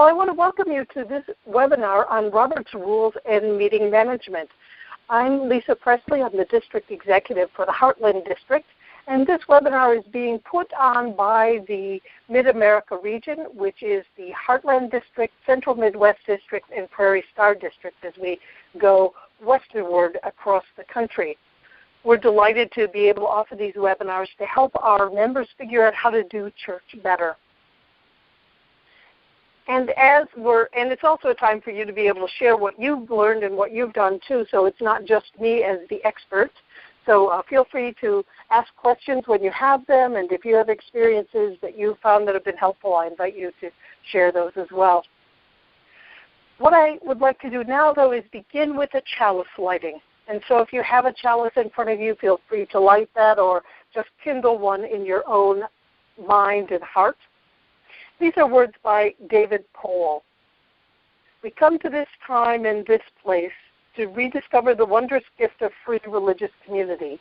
Well, I want to welcome you to this webinar on Robert's Rules and Meeting Management. I'm Lisa Presley. I'm the District Executive for the Heartland District, and this webinar is being put on by the Mid-America region, which is the Heartland District, Central Midwest District, and Prairie Star District as we go westward across the country. We're delighted to be able to offer these webinars to help our members figure out how to do church better. And it's also a time for you to be able to share what you've learned and what you've done too, so it's not just me as the expert. So feel free to ask questions when you have them, and if you have experiences that you found that have been helpful, I invite you to share those as well. What I would like to do now, though, is begin with a chalice lighting. And so if you have a chalice in front of you, feel free to light that or just kindle one in your own mind and heart. These are words by David Powell. We come to this time and this place to rediscover the wondrous gift of free religious community,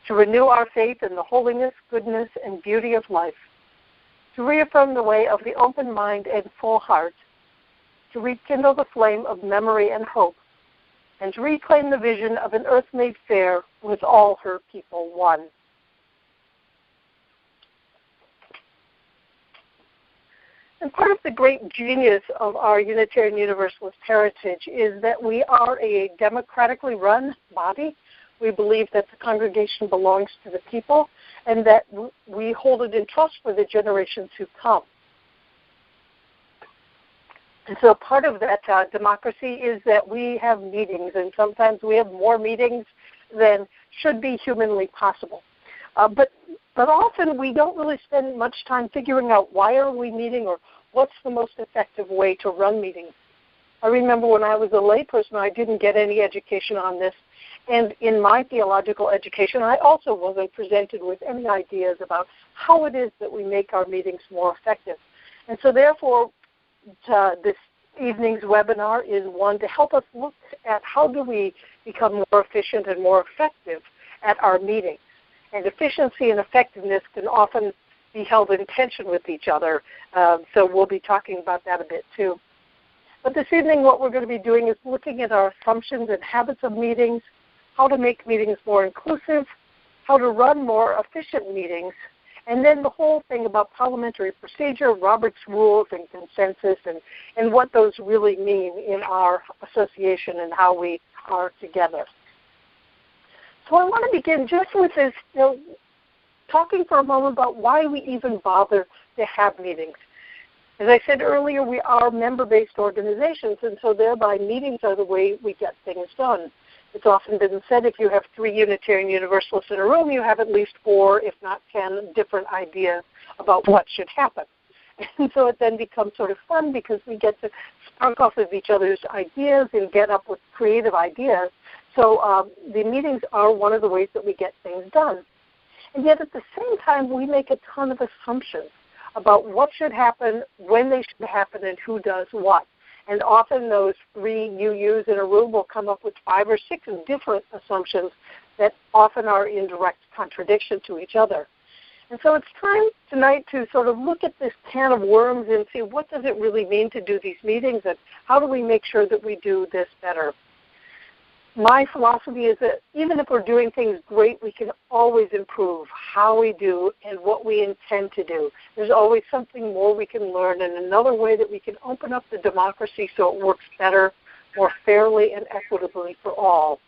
to renew our faith in the holiness, goodness, and beauty of life, to reaffirm the way of the open mind and full heart, to rekindle the flame of memory and hope, and to reclaim the vision of an earth made fair with all her people one. And part of the great genius of our Unitarian Universalist heritage is that we are a democratically run body. We believe that the congregation belongs to the people and that we hold it in trust for the generations who come. And so part of that democracy is that we have meetings, and sometimes we have more meetings than should be humanly possible. But often we don't really spend much time figuring out why are we meeting or what's the most effective way to run meetings. I remember when I was a layperson, I didn't get any education on this. And in my theological education, I also wasn't presented with any ideas about how it is that we make our meetings more effective. And so therefore, this evening's webinar is one to help us look at how do we become more efficient and more effective at our meetings. And efficiency and effectiveness can often be held in tension with each other, so we'll be talking about that a bit too. But this evening what we're going to be doing is looking at our assumptions and habits of meetings, how to make meetings more inclusive, how to run more efficient meetings, and then the whole thing about parliamentary procedure, Robert's Rules, and consensus, and what those really mean in our association and how we are together. So I want to begin just with this, talking for a moment about why we even bother to have meetings. As I said earlier, we are member-based organizations, and so thereby meetings are the way we get things done. It's often been said if you have 3 Unitarian Universalists in a room, you have at least 4, if not 10, different ideas about what should happen. And so it then becomes sort of fun because we get to spark off of each other's ideas and get up with creative ideas. So the meetings are one of the ways that we get things done. And yet at the same time, we make a ton of assumptions about what should happen, when they should happen, and who does what. And often those 3 UUs in a room will come up with 5 or 6 different assumptions that often are in direct contradiction to each other. And so it's time tonight to sort of look at this can of worms and see what does it really mean to do these meetings and how do we make sure that we do this better. My philosophy is that even if we're doing things great, we can always improve how we do and what we intend to do. There's always something more we can learn and another way that we can open up the democracy so it works better, more fairly and equitably for all.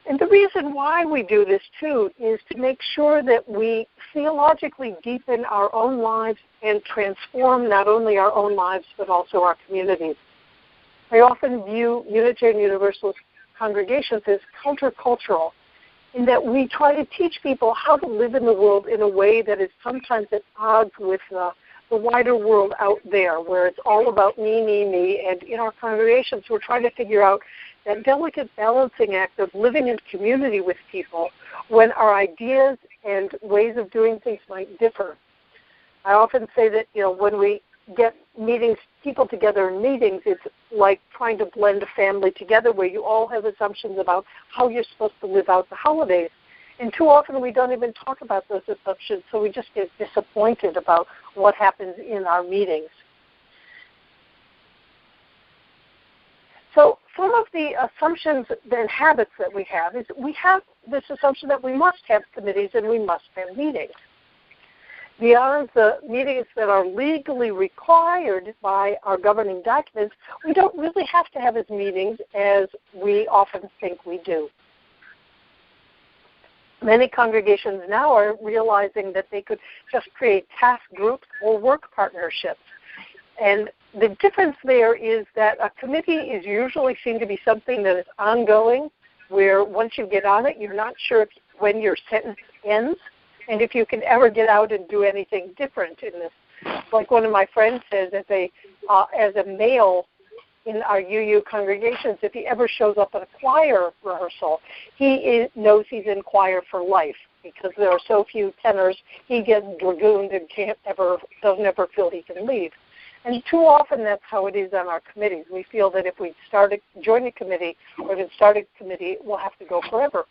And the reason why we do this, too, is to make sure that we theologically deepen our own lives and transform not only our own lives but also our communities. I often view Unitarian Universalist congregations as countercultural in that we try to teach people how to live in the world in a way that is sometimes at odds with the wider world out there where it's all about me. And in our congregations, we're trying to figure out that delicate balancing act of living in community with people when our ideas and ways of doing things might differ. I often say that, when we get people together in meetings, it's like trying to blend a family together where you all have assumptions about how you're supposed to live out the holidays. And too often we don't even talk about those assumptions, so we just get disappointed about what happens in our meetings. So some of the assumptions and habits that we have is we have this assumption that we must have committees and we must have meetings. Beyond the meetings that are legally required by our governing documents, we don't really have to have as meetings as we often think we do. Many congregations now are realizing that they could just create task groups or work partnerships. And the difference there is that a committee is usually seen to be something that is ongoing, where once you get on it, you're not sure when your sentence ends and if you can ever get out and do anything different in this. Like one of my friends says, as a male in our UU congregations, if he ever shows up at a choir rehearsal, he knows he's in choir for life because there are so few tenors. He gets dragooned and doesn't ever feel he can leave. And too often that's how it is on our committees. We feel that if we join a committee or even start a committee, we'll have to go forever.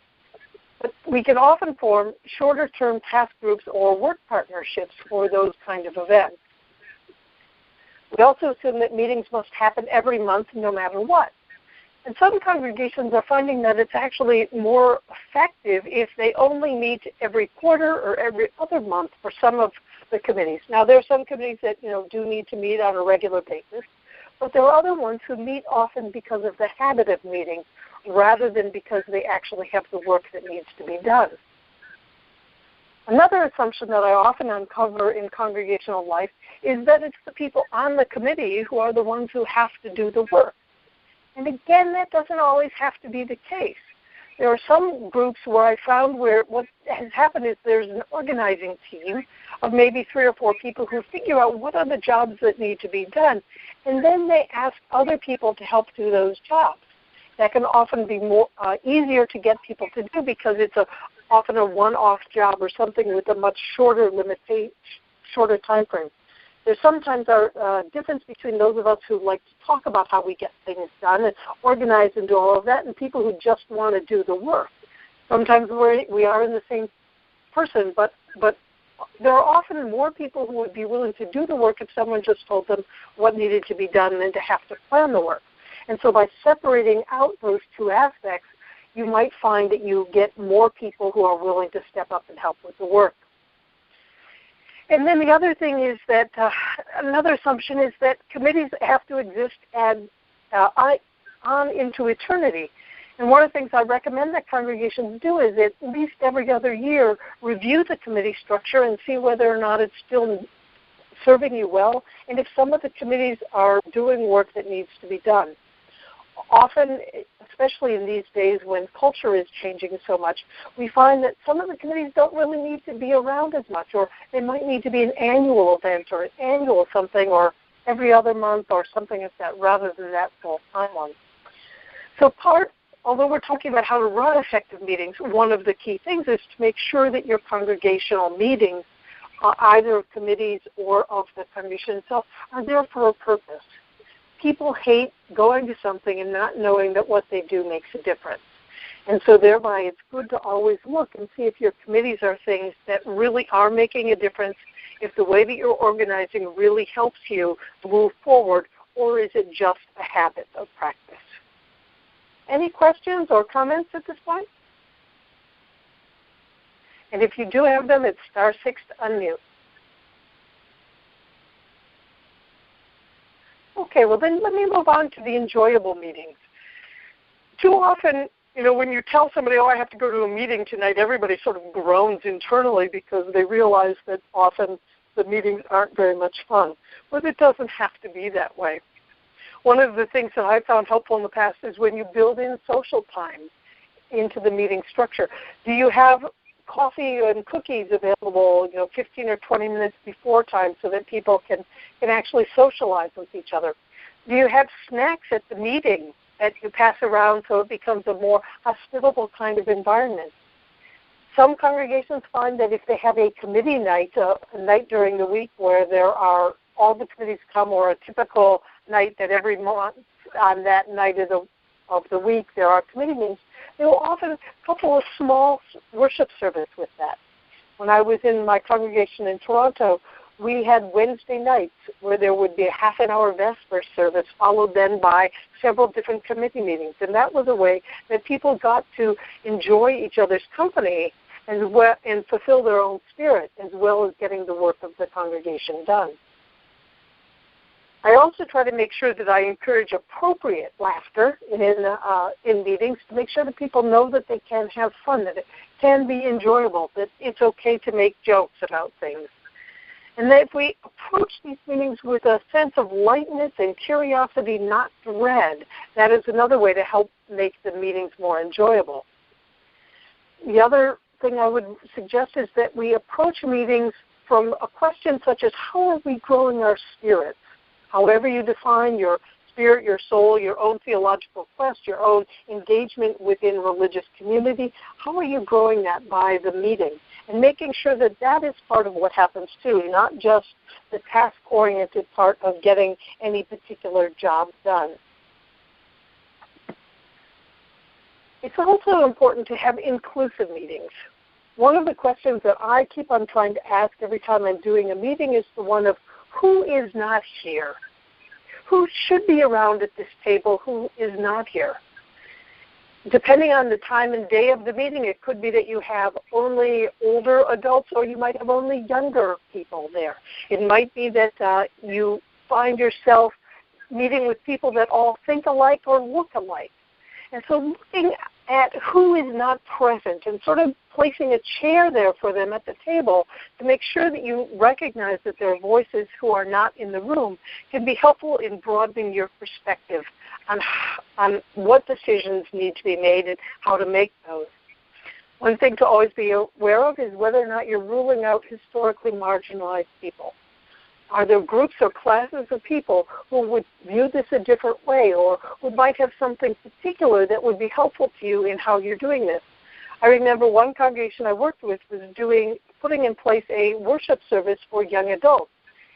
But we can often form shorter-term task groups or work partnerships for those kind of events. We also assume that meetings must happen every month no matter what. And some congregations are finding that it's actually more effective if they only meet every quarter or every other month for some of the committees. Now, there are some committees that do need to meet on a regular basis, but there are other ones who meet often because of the habit of meeting rather than because they actually have the work that needs to be done. Another assumption that I often uncover in congregational life is that it's the people on the committee who are the ones who have to do the work. And again, that doesn't always have to be the case. There are some groups where I found where what has happened is there's an organizing team of maybe 3 or 4 people who figure out what are the jobs that need to be done, and then they ask other people to help do those jobs. That can often be more easier to get people to do because it's often a one-off job or something with a much shorter time frame. There's sometimes a difference between those of us who like to talk about how we get things done and organize and do all of that, and people who just want to do the work. Sometimes we are in the same person, but there are often more people who would be willing to do the work if someone just told them what needed to be done than to have to plan the work. And so by separating out those two aspects, you might find that you get more people who are willing to step up and help with the work. And then the other thing is that another assumption is that committees have to exist on into eternity. And one of the things I recommend that congregations do is at least every other year review the committee structure and see whether or not it's still serving you well, and if some of the committees are doing work that needs to be done. Often, especially in these days when culture is changing so much, we find that some of the committees don't really need to be around as much, or they might need to be an annual event or an annual something or every other month or something like that rather than that full-time one. So although we're talking about how to run effective meetings, one of the key things is to make sure that your congregational meetings, either of committees or of the congregation itself, are there for a purpose. People hate going to something and not knowing that what they do makes a difference. And so thereby it's good to always look and see if your committees are things that really are making a difference, if the way that you're organizing really helps you move forward, or is it just a habit of practice. Any questions or comments at this point? And if you do have them, it's *6 to unmute. Okay, well then let me move on to the enjoyable meetings. Too often, when you tell somebody, I have to go to a meeting tonight, everybody sort of groans internally because they realize that often the meetings aren't very much fun. But it doesn't have to be that way. One of the things that I found helpful in the past is when you build in social time into the meeting structure. Do you have coffee and cookies available, 15 or 20 minutes before time so that people can actually socialize with each other? Do you have snacks at the meeting that you pass around so it becomes a more hospitable kind of environment? Some congregations find that if they have a committee night, a night during the week where there are all the committees come, or a typical night that every month on that night of the week there are committee meetings, they will often couple a small worship service with that. When I was in my congregation in Toronto, We had Wednesday nights where there would be a half an hour Vesper service followed then by several different committee meetings. And that was a way that people got to enjoy each other's company as well and fulfill their own spirit as well as getting the work of the congregation done. I also try to make sure that I encourage appropriate laughter in meetings to make sure that people know that they can have fun, that it can be enjoyable, that it's okay to make jokes about things. And that if we approach these meetings with a sense of lightness and curiosity, not dread, that is another way to help make the meetings more enjoyable. The other thing I would suggest is that we approach meetings from a question such as, how are we growing our spirits? However you define your spirit, your soul, your own theological quest, your own engagement within religious community, how are you growing that by the meeting? And making sure that that is part of what happens too, not just the task-oriented part of getting any particular job done. It's also important to have inclusive meetings. One of the questions that I keep on trying to ask every time I'm doing a meeting is the one of, who is not here? Who should be around at this table who is not here? Depending on the time and day of the meeting, it could be that you have only older adults or you might have only younger people there. It might be that you find yourself meeting with people that all think alike or look alike. And so looking at who is not present and sort of placing a chair there for them at the table to make sure that you recognize that there are voices who are not in the room can be helpful in broadening your perspective on what decisions need to be made and how to make those. One thing to always be aware of is whether or not you're ruling out historically marginalized people. Are there groups or classes of people who would view this a different way or who might have something particular that would be helpful to you in how you're doing this? I remember one congregation I worked with was putting in place a worship service for young adults,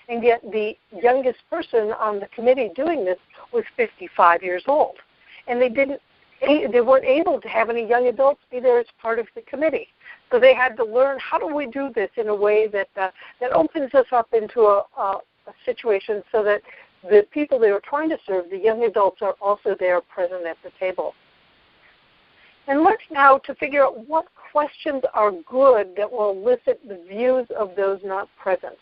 and yet the youngest person on the committee doing this was 55 years old. And they weren't able to have any young adults be there as part of the committee. So they had to learn, how do we do this in a way that opens us up into a situation so that the people they were trying to serve, the young adults, are also there present at the table. And let's now to figure out what questions are good that will elicit the views of those not present.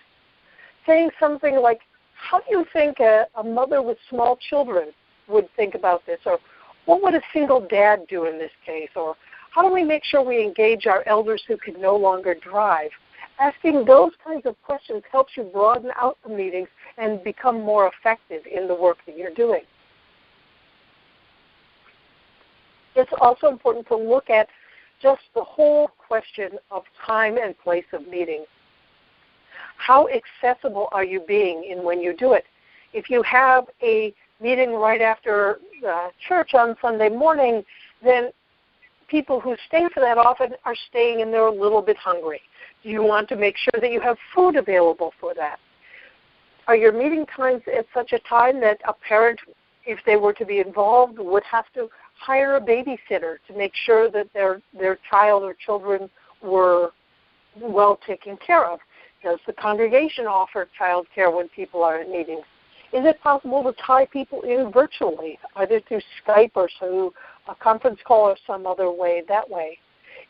Saying something like, how do you think a mother with small children would think about this? Or what would a single dad do in this case? Or how do we make sure we engage our elders who can no longer drive? Asking those kinds of questions helps you broaden out the meetings and become more effective in the work that you're doing. It's also important to look at just the whole question of time and place of meeting. How accessible are you being in when you do it? If you have a meeting right after church on Sunday morning, then people who stay for that often are staying and they're a little bit hungry. Do you want to make sure that you have food available for that? Are your meeting times at such a time that a parent, if they were to be involved, would have to hire a babysitter to make sure that their child or children were well taken care of? Does the congregation offer child care when people are at meetings? Is it possible to tie people in virtually, either through Skype or through a conference call or some other way that way?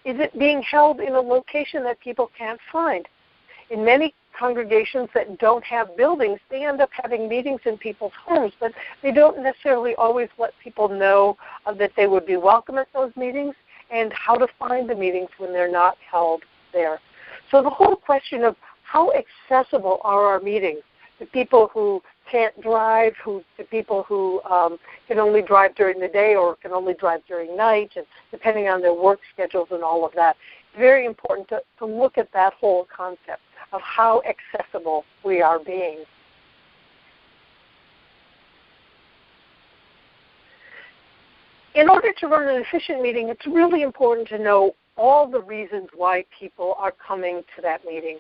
Is it being held in a location that people can't find? In many congregations that don't have buildings, they end up having meetings in people's homes, but they don't necessarily always let people know that they would be welcome at those meetings and how to find the meetings when they're not held there. So the whole question of how accessible are our meetings to people who can't drive, to people who can only drive during the day or can only drive during night, and depending on their work schedules and all of that. It's very important to look at that whole concept of how accessible we are being. In order to run an efficient meeting, it's really important to know all the reasons why people are coming to that meeting.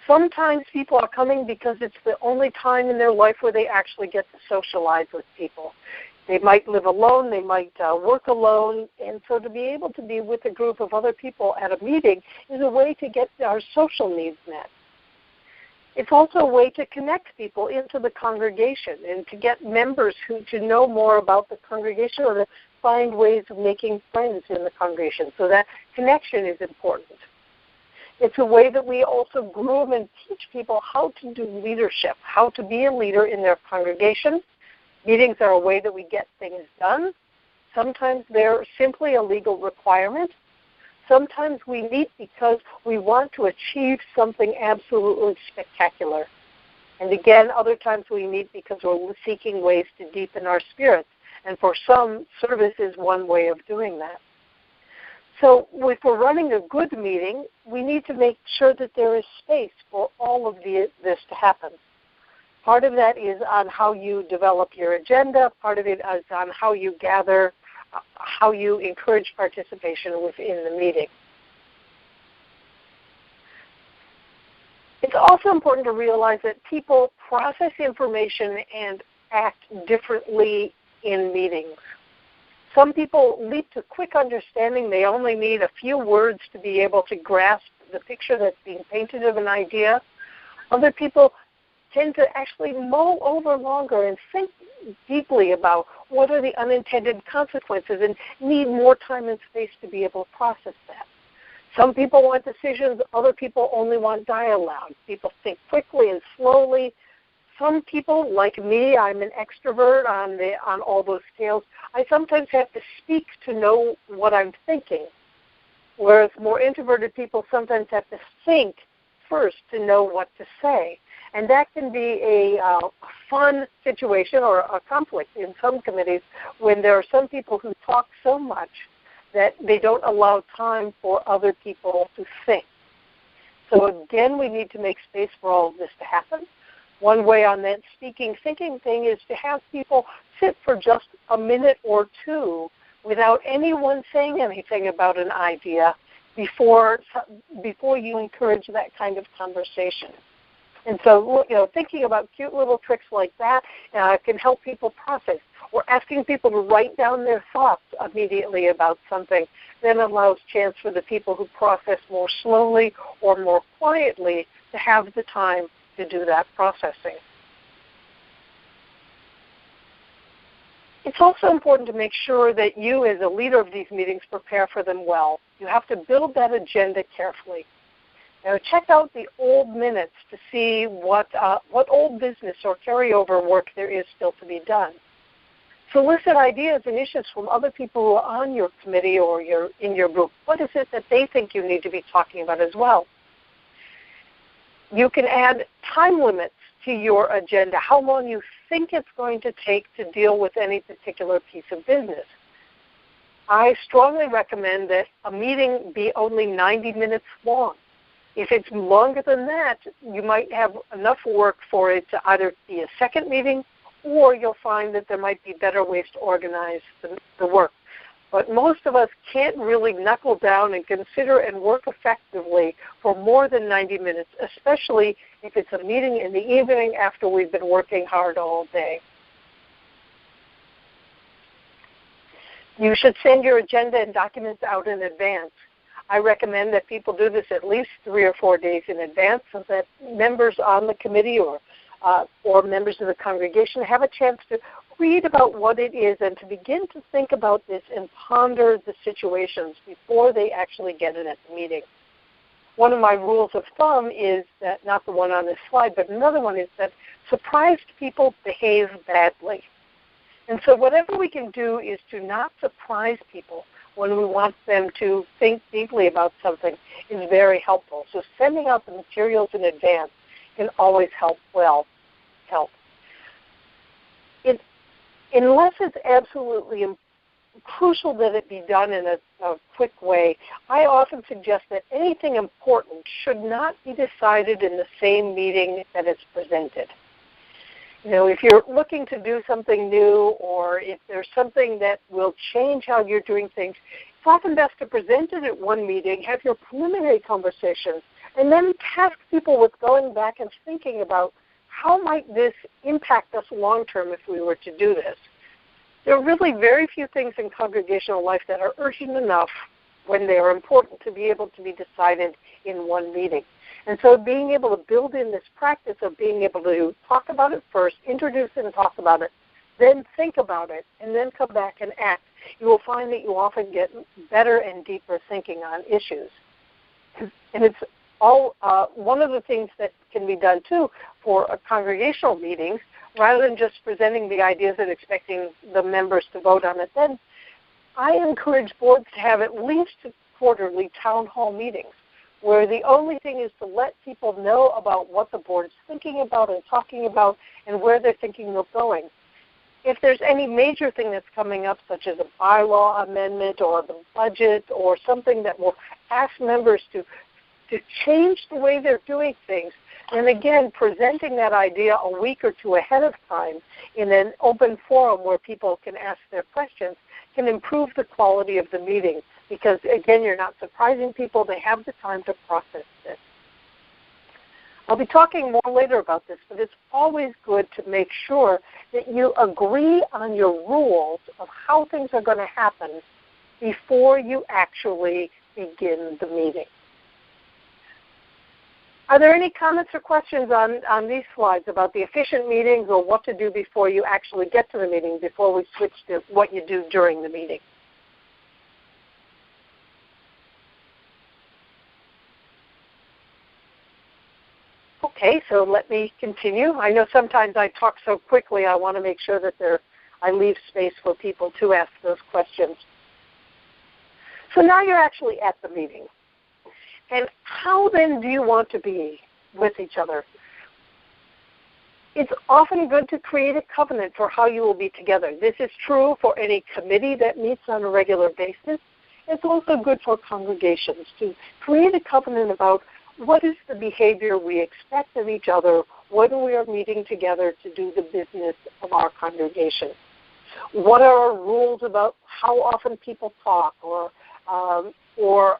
Sometimes people are coming because it's the only time in their life where they actually get to socialize with people. They might live alone, they might work alone, and so to be able to be with a group of other people at a meeting is a way to get our social needs met. It's also a way to connect people into the congregation and to get members to know more about the congregation or to find ways of making friends in the congregation. So that connection is important. It's a way that we also groom and teach people how to do leadership, how to be a leader in their congregation. Meetings are a way that we get things done. Sometimes they're simply a legal requirement. Sometimes we meet because we want to achieve something absolutely spectacular. And again, other times we meet because we're seeking ways to deepen our spirits. And for some, service is one way of doing that. So if we're running a good meeting, we need to make sure that there is space for all of this to happen. Part of that is on how you develop your agenda. Part of it is on how you gather, how you encourage participation within the meeting. It's also important to realize that people process information and act differently in meetings. Some people leap to quick understanding. They only need a few words to be able to grasp the picture that's being painted of an idea. Other people tend to actually mull over longer and think deeply about what are the unintended consequences and need more time and space to be able to process that. Some people want decisions. Other people only want dialogue. People think quickly and slowly. Some people, like me, I'm an extrovert on all those scales. I sometimes have to speak to know what I'm thinking, whereas more introverted people sometimes have to think first to know what to say. And that can be a fun situation or a conflict in some committees when there are some people who talk so much that they don't allow time for other people to think. So again, we need to make space for all of this to happen. One way on that thinking thing is to have people sit for just a minute or two without anyone saying anything about an idea before you encourage that kind of conversation. And so, thinking about cute little tricks like that can help people process. Or asking people to write down their thoughts immediately about something then allows chance for the people who process more slowly or more quietly to have the time to do that processing. It's also important to make sure that you, as a leader of these meetings, prepare for them well. You have to build that agenda carefully. Now, check out the old minutes to see what old business or carryover work there is still to be done. Solicit ideas and issues from other people who are on your committee or in your group. What is it that they think you need to be talking about as well? You can add time limits to your agenda, how long you think it's going to take to deal with any particular piece of business. I strongly recommend that a meeting be only 90 minutes long. If it's longer than that, you might have enough work for it to either be a second meeting or you'll find that there might be better ways to organize the work. But most of us can't really knuckle down and consider and work effectively for more than 90 minutes, especially if it's a meeting in the evening after we've been working hard all day. You should send your agenda and documents out in advance. I recommend that people do this at least 3 or 4 days in advance so that members on the committee or members of the congregation have a chance to read about what it is and to begin to think about this and ponder the situations before they actually get it at the meeting. One of my rules of thumb is that, not the one on this slide, but another one is that surprised people behave badly. And so whatever we can do is to not surprise people when we want them to think deeply about something is very helpful. So sending out the materials in advance can always help. Unless it's absolutely crucial that it be done in a quick way, I often suggest that anything important should not be decided in the same meeting that it's presented. If you're looking to do something new or if there's something that will change how you're doing things, it's often best to present it at one meeting, have your preliminary conversations, and then task people with going back and thinking about how might this impact us long term if we were to do this. There are really very few things in congregational life that are urgent enough when they are important to be able to be decided in one meeting. And so being able to build in this practice of being able to talk about it first, introduce it and talk about it, then think about it, and then come back and act, you will find that you often get better and deeper thinking on issues. And it's all one of the things that can be done, too, for a congregational meetings, rather than just presenting the ideas and expecting the members to vote on it. Then I encourage boards to have at least quarterly town hall meetings, where the only thing is to let people know about what the board is thinking about and talking about and where they're thinking of going. If there's any major thing that's coming up, such as a bylaw amendment or the budget or something that will ask members to change the way they're doing things, and again, presenting that idea a week or two ahead of time in an open forum where people can ask their questions can improve the quality of the meeting because, again, you're not surprising people. They have the time to process this. I'll be talking more later about this, but it's always good to make sure that you agree on your rules of how things are going to happen before you actually begin the meeting. Are there any comments or questions on these slides about the efficient meetings or what to do before you actually get to the meeting, before we switch to what you do during the meeting? Okay, so let me continue. I know sometimes I talk so quickly, I want to make sure that I leave space for people to ask those questions. So now you're actually at the meeting. And how then do you want to be with each other? It's often good to create a covenant for how you will be together. This is true for any committee that meets on a regular basis. It's also good for congregations to create a covenant about what is the behavior we expect of each other when we are meeting together to do the business of our congregation. What are our rules about how often people talk, or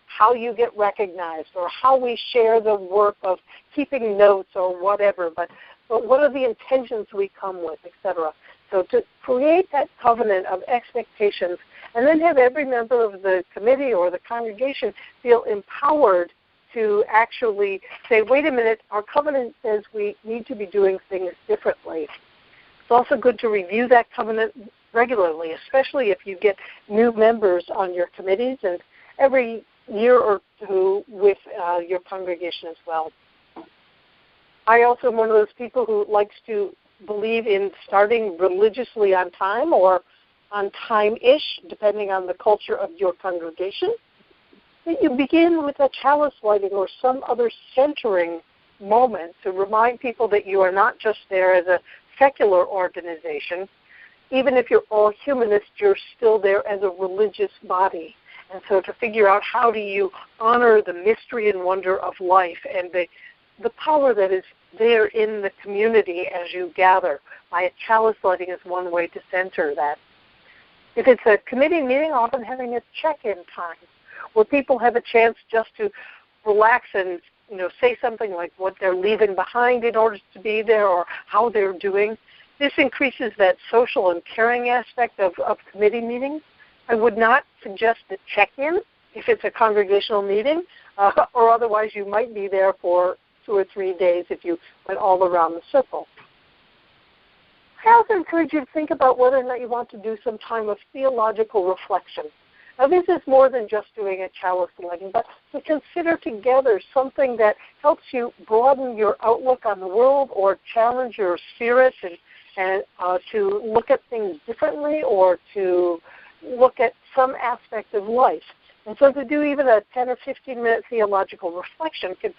how you get recognized, or how we share the work of keeping notes or whatever, but what are the intentions we come with, etc. So to create that covenant of expectations and then have every member of the committee or the congregation feel empowered to actually say, wait a minute, our covenant says we need to be doing things differently. It's also good to review that covenant regularly, especially if you get new members on your committees and every year or two with your congregation as well. I also am one of those people who likes to believe in starting religiously on time or on time-ish, depending on the culture of your congregation. That you begin with a chalice lighting or some other centering moment to remind people that you are not just there as a secular organization. Even if you're all humanist, you're still there as a religious body. And so to figure out how do you honor the mystery and wonder of life and the power that is there in the community as you gather. My chalice lighting is one way to center that. If it's a committee meeting, often having a check-in time where people have a chance just to relax and say something like what they're leaving behind in order to be there or how they're doing. This increases that social and caring aspect of committee meetings. I would not suggest a check-in if it's a congregational meeting, or otherwise you might be there for 2 or 3 days if you went all around the circle. I also encourage you to think about whether or not you want to do some time of theological reflection. Now, this is more than just doing a chalice lighting, but to consider together something that helps you broaden your outlook on the world or challenge your spirit and to look at things differently or to look at some aspect of life. And so to do even a 10 or 15-minute theological reflection can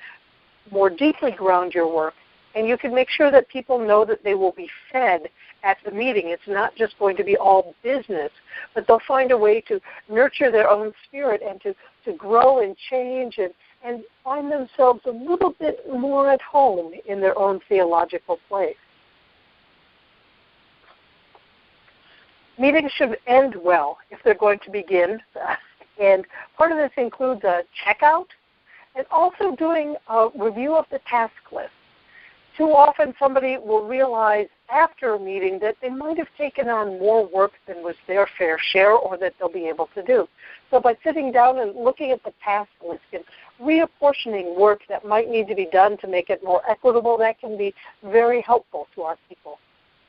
more deeply ground your work, and you can make sure that people know that they will be fed at the meeting. It's not just going to be all business, but they'll find a way to nurture their own spirit and to grow and change and find themselves a little bit more at home in their own theological place. Meetings should end well if they're going to begin, and part of this includes a checkout and also doing a review of the task list. Too often somebody will realize after a meeting that they might have taken on more work than was their fair share or that they'll be able to do. So by sitting down and looking at the task list and reapportioning work that might need to be done to make it more equitable, that can be very helpful to our people.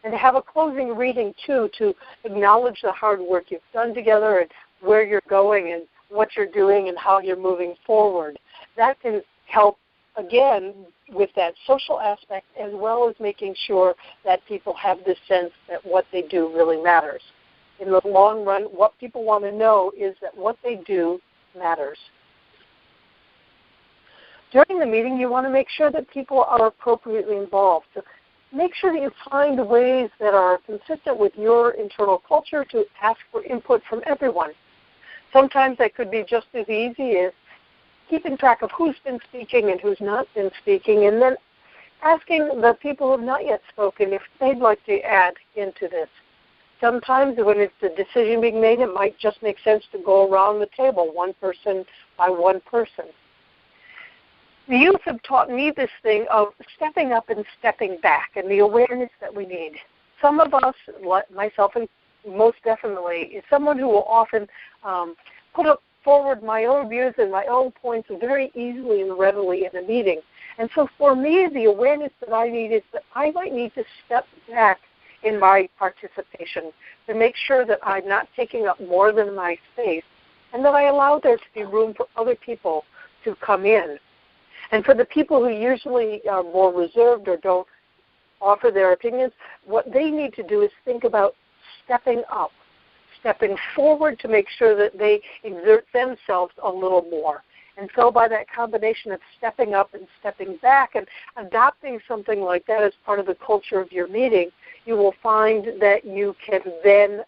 And to have a closing reading, too, to acknowledge the hard work you've done together and where you're going and what you're doing and how you're moving forward. That can help, again, with that social aspect, as well as making sure that people have this sense that what they do really matters. In the long run, what people want to know is that what they do matters. During the meeting, you want to make sure that people are appropriately involved. So make sure that you find ways that are consistent with your internal culture to ask for input from everyone. Sometimes that could be just as easy as keeping track of who's been speaking and who's not been speaking, and then asking the people who have not yet spoken if they'd like to add into this. Sometimes when it's a decision being made, it might just make sense to go around the table, one person by one person. The youth have taught me this thing of stepping up and stepping back and the awareness that we need. Some of us, myself and most definitely, is someone who will often put forward my own views and my own points very easily and readily in a meeting. And so for me, the awareness that I need is that I might need to step back in my participation to make sure that I'm not taking up more than my space and that I allow there to be room for other people to come in. And for the people who usually are more reserved or don't offer their opinions, what they need to do is think about stepping up, stepping forward to make sure that they exert themselves a little more. And so by that combination of stepping up and stepping back and adopting something like that as part of the culture of your meeting, you will find that you can then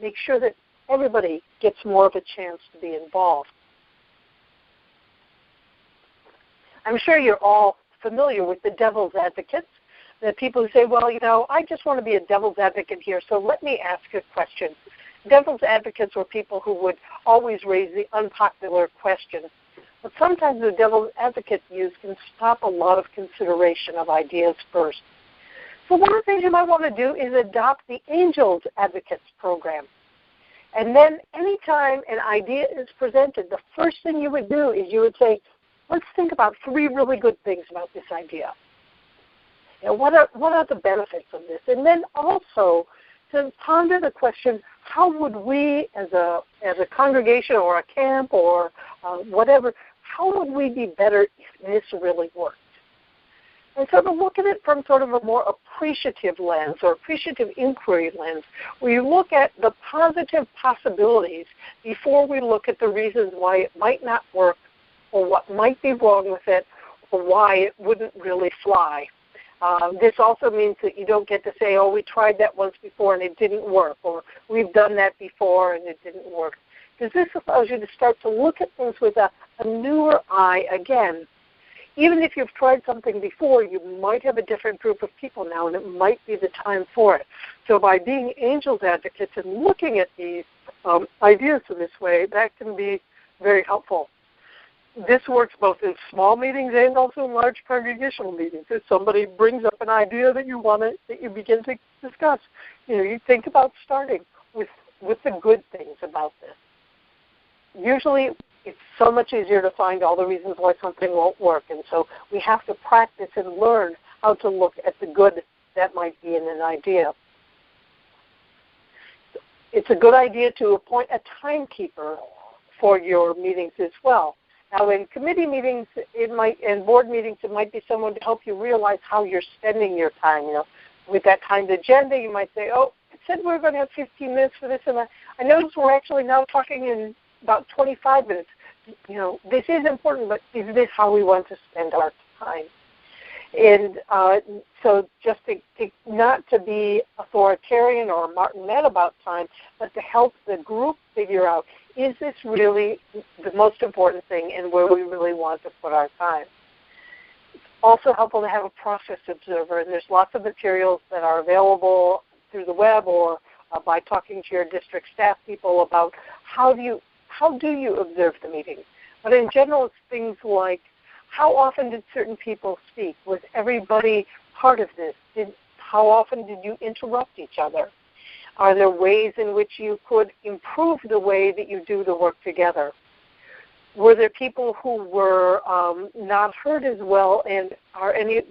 make sure that everybody gets more of a chance to be involved. I'm sure you're all familiar with the devil's advocates, the people who say, well, you know, I just want to be a devil's advocate here, so let me ask a question. Devil's advocates were people who would always raise the unpopular question. But sometimes the devil's advocate use can stop a lot of consideration of ideas first. So one of the things you might want to do is adopt the Angels Advocates program. And then anytime an idea is presented, the first thing you would do is you would say, let's think about 3 really good things about this idea. You know, what are the benefits of this? And then also to ponder the question, how would we as a congregation or a camp or whatever, how would we be better if this really worked? And so to look at it from sort of a more appreciative lens or appreciative inquiry lens, where you look at the positive possibilities before we look at the reasons why it might not work or what might be wrong with it or why it wouldn't really fly. This also means that you don't get to say, oh, we tried that once before and it didn't work, or we've done that before and it didn't work. Because this allows you to start to look at things with a newer eye again. Even if you've tried something before, you might have a different group of people now, and it might be the time for it. So by being Angels Advocates and looking at these ideas in this way, that can be very helpful. This works both in small meetings and also in large congregational meetings. If somebody brings up an idea that you begin to discuss, you think about starting with the good things about this. Usually, it's so much easier to find all the reasons why something won't work, and so we have to practice and learn how to look at the good that might be in an idea. It's a good idea to appoint a timekeeper for your meetings as well. Now, in committee meetings, and board meetings, it might be someone to help you realize how you're spending your time. With that timed agenda, you might say, "Oh, it said we were going to have 15 minutes for this, and I noticed we're actually now talking in about 25 minutes. This is important, but is this how we want to spend our time?" And so, just to not to be authoritarian or martinet about time, but to help the group figure out, is this really the most important thing and where we really want to put our time? It's also helpful to have a process observer, and there's lots of materials that are available through the web or by talking to your district staff people about how do you observe the meeting. But in general, it's things like, how often did certain people speak? Was everybody part of this? How often did you interrupt each other? Are there ways in which you could improve the way that you do the work together? Were there people who were not heard as well, and are any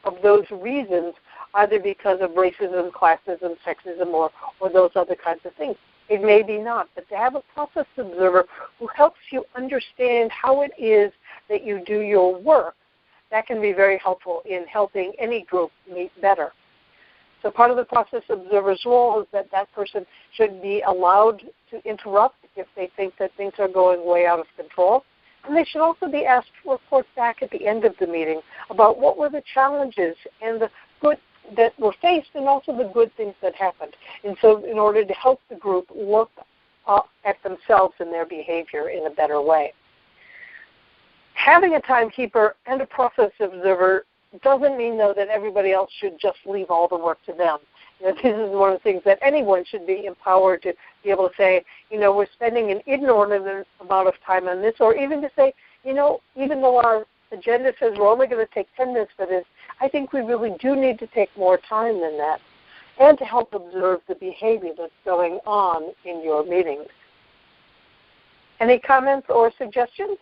of those reasons either because of racism, classism, sexism, or those other kinds of things? It may be not, but to have a process observer who helps you understand how it is that you do your work, that can be very helpful in helping any group meet better. So part of the process observer's role is that that person should be allowed to interrupt if they think that things are going way out of control. And they should also be asked to report back at the end of the meeting about what were the challenges and the good that were faced and also the good things that happened. And so in order to help the group look at themselves and their behavior in a better way. Having a timekeeper and a process observer doesn't mean, though, that everybody else should just leave all the work to them. This is one of the things that anyone should be empowered to be able to say, we're spending an inordinate amount of time on this, or even to say, even though our agenda says we're only going to take 10 minutes for this, I think we really do need to take more time than that, and to help observe the behavior that's going on in your meetings. Any comments or suggestions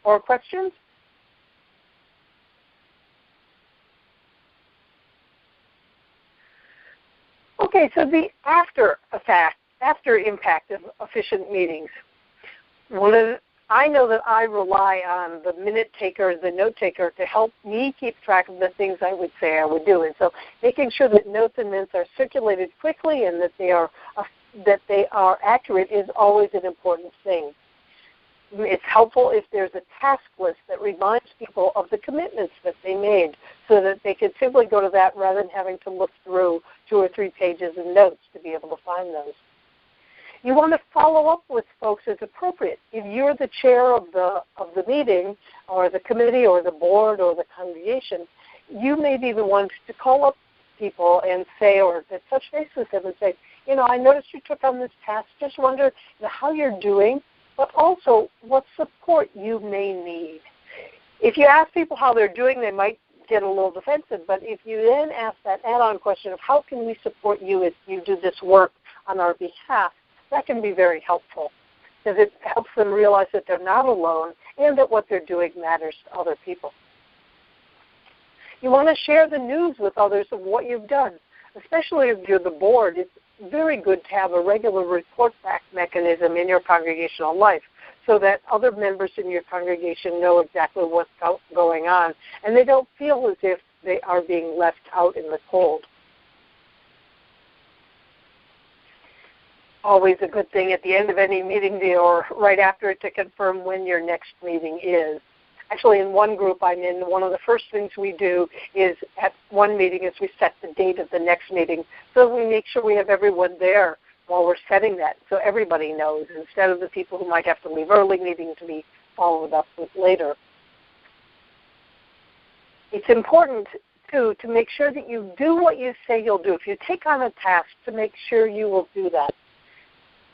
or questions? Okay, so the after impact of efficient meetings. I know that I rely on the minute taker, the note taker, to help me keep track of the things I would say I would do. And so making sure that notes and minutes are circulated quickly and that they are accurate is always an important thing. It's helpful if there's a task list that reminds people of the commitments that they made so that they can simply go to that rather than having to look through 2 or 3 pages of notes to be able to find those. You want to follow up with folks as appropriate. If you're the chair of the meeting or the committee or the board or the congregation, you may be the ones to call up people and say, or to touch base with them and say, I noticed you took on this task. Just wonder how you're doing, but also what support you may need. If you ask people how they're doing, they might get a little defensive, but if you then ask that add-on question of how can we support you as you do this work on our behalf, that can be very helpful because it helps them realize that they're not alone and that what they're doing matters to other people. You want to share the news with others of what you've done, especially if you're the board. It's very good to have a regular report back mechanism in your congregational life so that other members in your congregation know exactly what's going on and they don't feel as if they are being left out in the cold. Always a good thing at the end of any meeting or right after it to confirm when your next meeting is. Actually, in one group I'm in, one of the first things we do is at one meeting is we set the date of the next meeting so we make sure we have everyone there while we're setting that so everybody knows instead of the people who might have to leave early needing to be followed up with later. It's important, too, to make sure that you do what you say you'll do. If you take on a task, to make sure you will do that.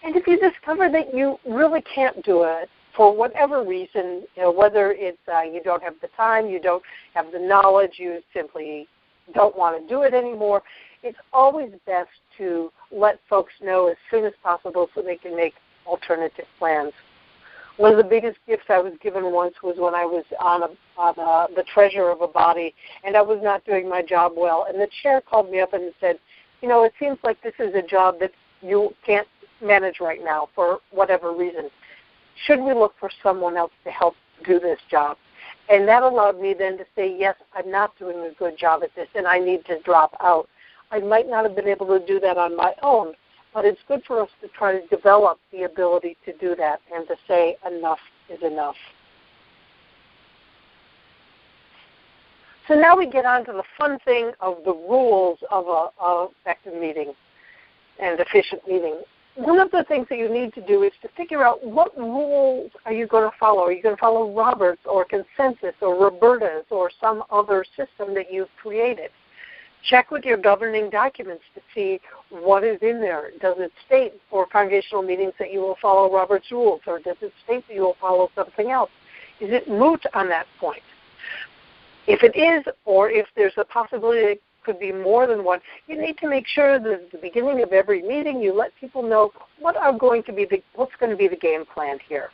And if you discover that you really can't do it for whatever reason, whether it's you don't have the time, you don't have the knowledge, you simply don't want to do it anymore, it's always best to let folks know as soon as possible so they can make alternative plans. One of the biggest gifts I was given once was when I was on the treasurer of a body, and I was not doing my job well. And the chair called me up and said, it seems like this is a job that you can't manage right now for whatever reason. Should we look for someone else to help do this job? And that allowed me then to say, yes, I'm not doing a good job at this, and I need to drop out. I might not have been able to do that on my own, but it's good for us to try to develop the ability to do that and to say enough is enough. So now we get on to the fun thing of the rules of an effective meeting and efficient meeting. One of the things that you need to do is to figure out what rules are you going to follow. Are you going to follow Robert's or Consensus or Roberta's or some other system that you've created? Check with your governing documents to see what is in there. Does it state for congregational meetings that you will follow Robert's rules, or does it state that you will follow something else? Is it moot on that point? If it is, or if there's a possibility that it could be more than one, you need to make sure that at the beginning of every meeting you let people know what's going to be the game plan here.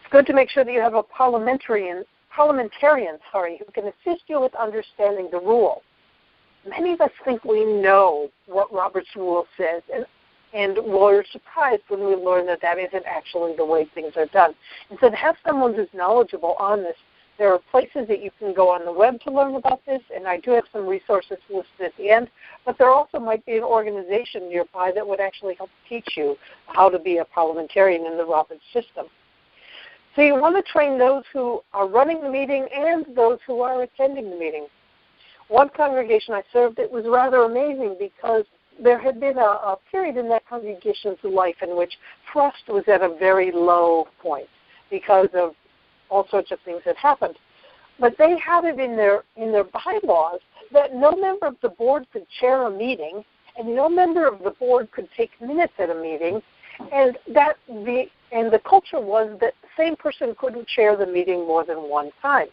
It's good to make sure that you have a parliamentarian who can assist you with understanding the rule. Many of us think we know what Robert's Rule says, and we're surprised when we learn that that isn't actually the way things are done. And so to have someone who's knowledgeable on this, there are places that you can go on the web to learn about this, and I do have some resources listed at the end, but there also might be an organization nearby that would actually help teach you how to be a parliamentarian in the Roberts system. So you want to train those who are running the meeting and those who are attending the meeting. One congregation I served, it was rather amazing because there had been a period in that congregation's life in which trust was at a very low point because of all sorts of things that happened. But they had it in their bylaws that no member of the board could chair a meeting and no member of the board could take minutes at a meeting, and the culture was that the same person couldn't chair the meeting more than one time.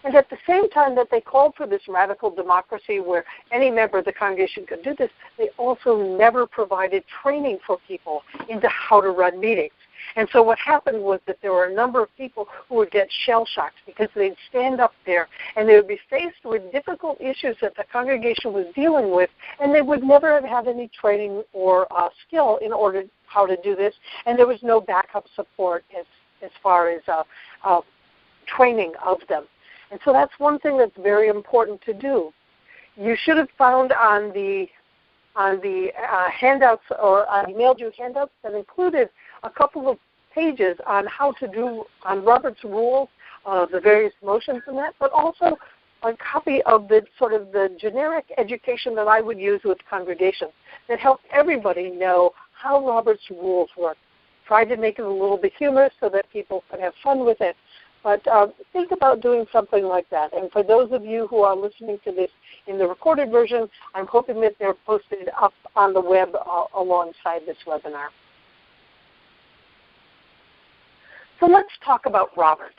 And at the same time that they called for this radical democracy where any member of the congregation could do this, they also never provided training for people into how to run meetings. And so what happened was that there were a number of people who would get shell-shocked because they'd stand up there and they would be faced with difficult issues that the congregation was dealing with, and they would never have had any training or skill in order how to do this, and there was no backup support as far as training of them. And so that's one thing that's very important to do. You should have found on the handouts, or I emailed you handouts that included a couple of pages on how to do on Robert's Rules, the various motions in that, but also a copy of the sort of the generic education that I would use with congregations that helped everybody know how Robert's Rules work. Tried to make it a little bit humorous so that people could have fun with it. But think about doing something like that. And for those of you who are listening to this in the recorded version, I'm hoping that they're posted up on the web alongside this webinar. So let's talk about Robert.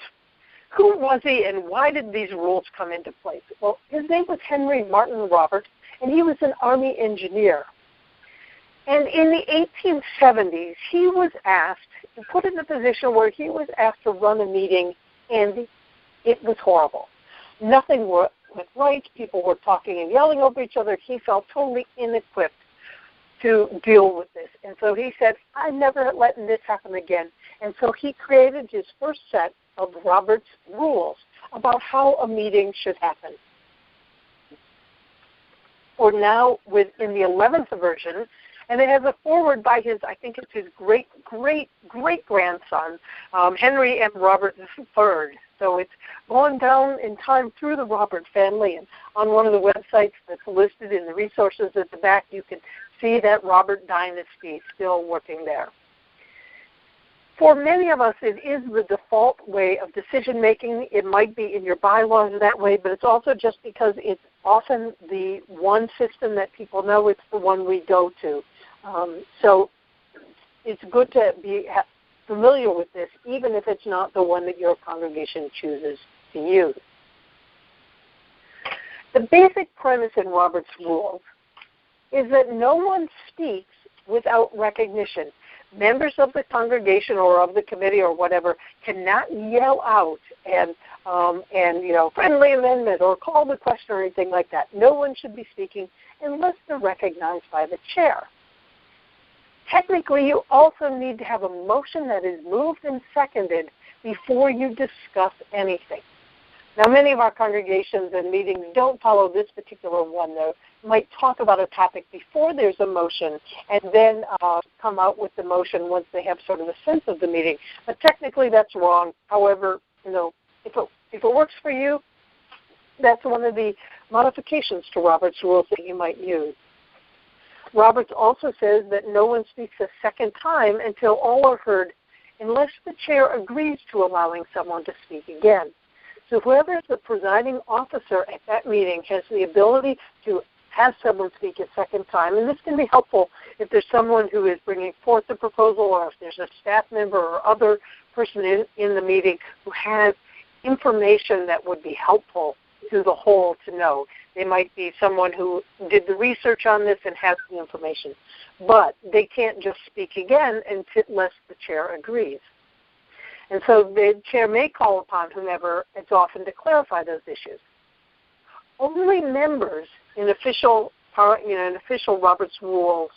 Who was he and why did these rules come into place? Well, his name was Henry Martin Robert, and he was an Army engineer. And in the 1870s, he was asked, put in a position where he was asked to run a meeting, and it was horrible. Nothing went right. People were talking and yelling over each other. He felt totally inequipped to deal with this. And so he said, I'm never letting this happen again. And so he created his first set of Robert's Rules about how a meeting should happen. Or now in the 11th version, and it has a foreword by his, I think it's his great-great-great-grandson, Henry M. Robert III. So it's going down in time through the Robert family. And on one of the websites that's listed in the resources at the back, you can see that Robert dynasty still working there. For many of us, it is the default way of decision-making. It might be in your bylaws that way, but it's also just because it's often the one system that people know. It's the one we go to. So it's good to be familiar with this, even if it's not the one that your congregation chooses to use. The basic premise in Robert's Rules is that no one speaks without recognition. Members of the congregation or of the committee or whatever cannot yell out and friendly amendment or call the question or anything like that. No one should be speaking unless they're recognized by the chair. Technically, you also need to have a motion that is moved and seconded before you discuss anything. Now, many of our congregations and meetings don't follow this particular one. They might talk about a topic before there's a motion and then come out with the motion once they have sort of a sense of the meeting. But technically, that's wrong. However, if it works for you, that's one of the modifications to Robert's Rules that you might use. Roberts also says that no one speaks a second time until all are heard unless the chair agrees to allowing someone to speak again. So whoever is the presiding officer at that meeting has the ability to have someone speak a second time, and this can be helpful if there's someone who is bringing forth the proposal or if there's a staff member or other person in the meeting who has information that would be helpful to the whole to know. They might be someone who did the research on this and has the information. But they can't just speak again unless the chair agrees. And so the chair may call upon whomever it's often to clarify those issues. Only members in official Robert's Rules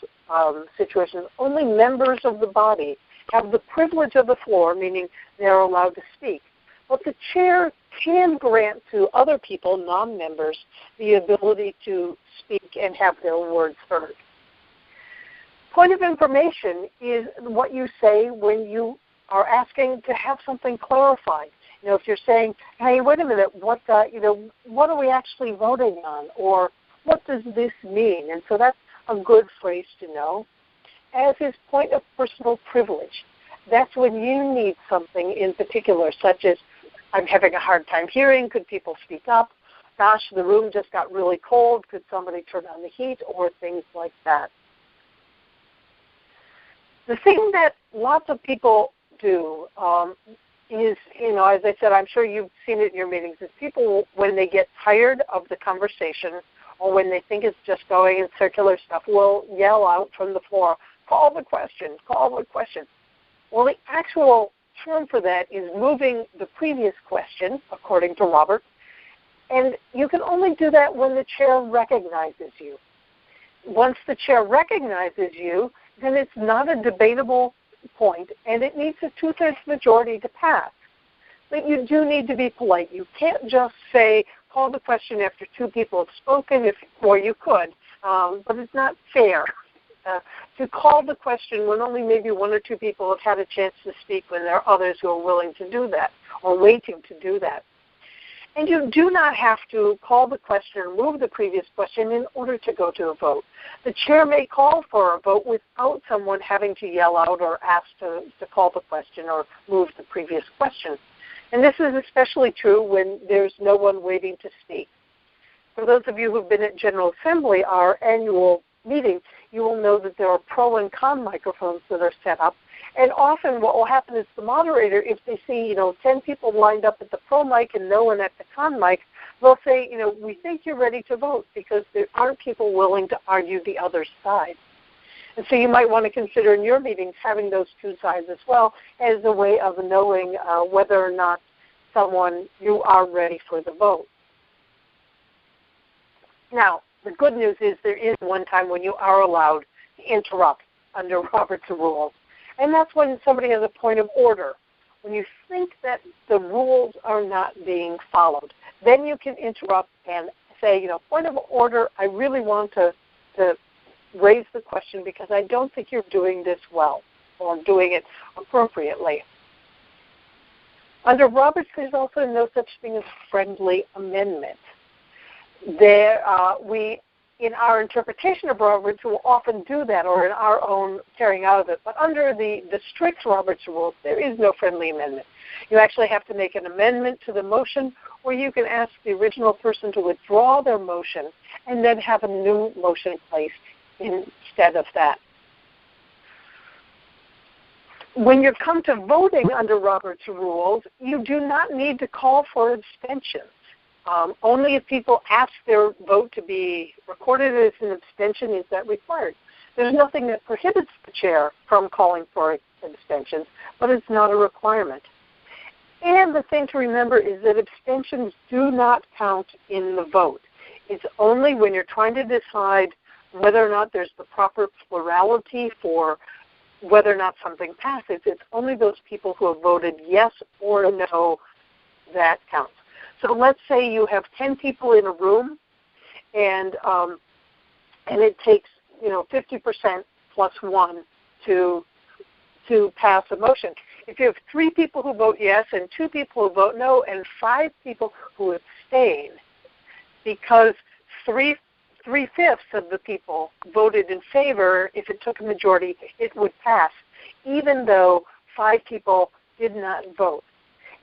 situations, only members of the body have the privilege of the floor, meaning they're allowed to speak. But the chair can grant to other people, non-members, the ability to speak and have their words heard. Point of information is what you say when you are asking to have something clarified. If you're saying, hey, wait a minute, what are we actually voting on? Or what does this mean? And so that's a good phrase to know. As is point of personal privilege. That's when you need something in particular, such as, I'm having a hard time hearing, could people speak up? Gosh, the room just got really cold, could somebody turn on the heat? Or things like that. The thing that lots of people do is, as I said, I'm sure you've seen it in your meetings, is people, when they get tired of the conversation or when they think it's just going in circular stuff, will yell out from the floor, call the question, call the question. Well, the actual term for that is moving the previous question, according to Robert, and you can only do that when the chair recognizes you. Once the chair recognizes you, then it's not a debatable point, and it needs a 2/3 majority to pass. But you do need to be polite. You can't just say, call the question after two people have spoken, or you could, but it's not fair to call the question when only maybe one or two people have had a chance to speak when there are others who are willing to do that or waiting to do that. And you do not have to call the question or move the previous question in order to go to a vote. The chair may call for a vote without someone having to yell out or ask to call the question or move the previous question. And this is especially true when there's no one waiting to speak. For those of you who've been at General Assembly, our annual meeting, you will know that there are pro and con microphones that are set up. And often what will happen is the moderator, if they see, 10 people lined up at the pro mic and no one at the con mic, they'll say, we think you're ready to vote because there aren't people willing to argue the other side. And so you might want to consider in your meetings having those two sides as well as a way of knowing whether or not you are ready for the vote. Now, the good news is there is one time when you are allowed to interrupt under Robert's Rules. And that's when somebody has a point of order. When you think that the rules are not being followed, then you can interrupt and say, point of order, I really want to raise the question because I don't think you're doing this well or doing it appropriately. Under Roberts, there's also no such thing as friendly amendment. In our interpretation of Roberts, we'll often do that, or in our own carrying out of it. But under the strict Roberts Rules, there is no friendly amendment. You actually have to make an amendment to the motion, or you can ask the original person to withdraw their motion and then have a new motion placed instead of that. When you come to voting under Roberts Rules, you do not need to call for abstentions. Only if people ask their vote to be recorded as an abstention is that required. There's nothing that prohibits the chair from calling for abstentions, but it's not a requirement. And the thing to remember is that abstentions do not count in the vote. It's only when you're trying to decide whether or not there's the proper plurality for whether or not something passes. It's only those people who have voted yes or no that counts. So let's say you have 10 people in a room, and it takes 50% plus one to pass a motion. If you have 3 people who vote yes and 2 people who vote no and 5 people who abstain, because 3/5 of the people voted in favor, if it took a majority, it would pass, even though 5 people did not vote.